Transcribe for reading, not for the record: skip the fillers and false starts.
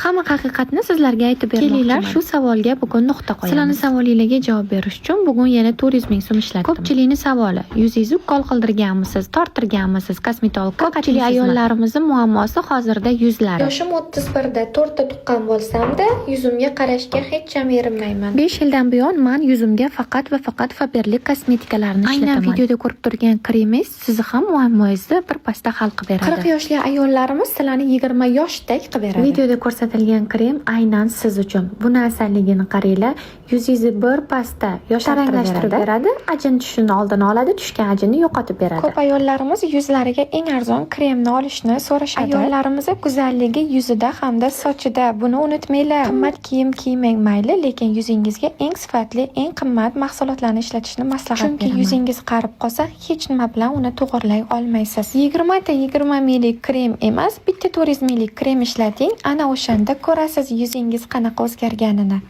Hamma haqiqatni sizlarga aytib bermoqchiman. Kelinglar, shu savolga bugun nuqta qo'yamiz. Sizlarning savolingizga javob berish uchun bugun yana turizming so'm ishlatdim. Ko'pchilikning savoli: yuzingizni ukol qildirganmisiz, torttirganmisiz, kosmetolog? Ko'pchilik ayollarimizning muammosi hozirda yuzlari. Yoshim 31da 4 ta tuqqan bo'lsam-da, yuzimga qarashga hech ham erinmayman. 5 yildan buyon men yuzimga faqat va faqat Faberlic kosmetikalarni ishlataman. Aynan videoda ko'rib turgan kremingiz sizni ham muammongizni bir pasda hal qilib beradi. 40 yoshli ayollarimiz sizlarni 20 yoshdek qilib beradi. Videoda ko'rsatilgan krem aynan siz uchun. Buni afzalligini qaranglar. Yuzingizni bir pasda yoshartirib beradi, ajin tushishini oldini oladi, tushgan ajinni yo'qotib beradi. Ko'p ayollarimiz yuzlariga eng arzon kremni olishni so'rashadi. Ayollarimiz go'zalligi yuzida hamda sochida. Buni unutmanglar. Qimmat kiyim kiymang mayli, lekin yuzingizga eng sifatli, eng qimmat mahsulotlarni ishlatishni maslahat beraman. Chunki yuzingiz qarib qolsa, hech nima bilan uni to'g'rilay olmaysiz. 20 ta 20 ml krem emas, bitta 400 ml krem ishlating. Ana o'shanda ko'rasiz yuzingiz qanaqa o'zgarganini.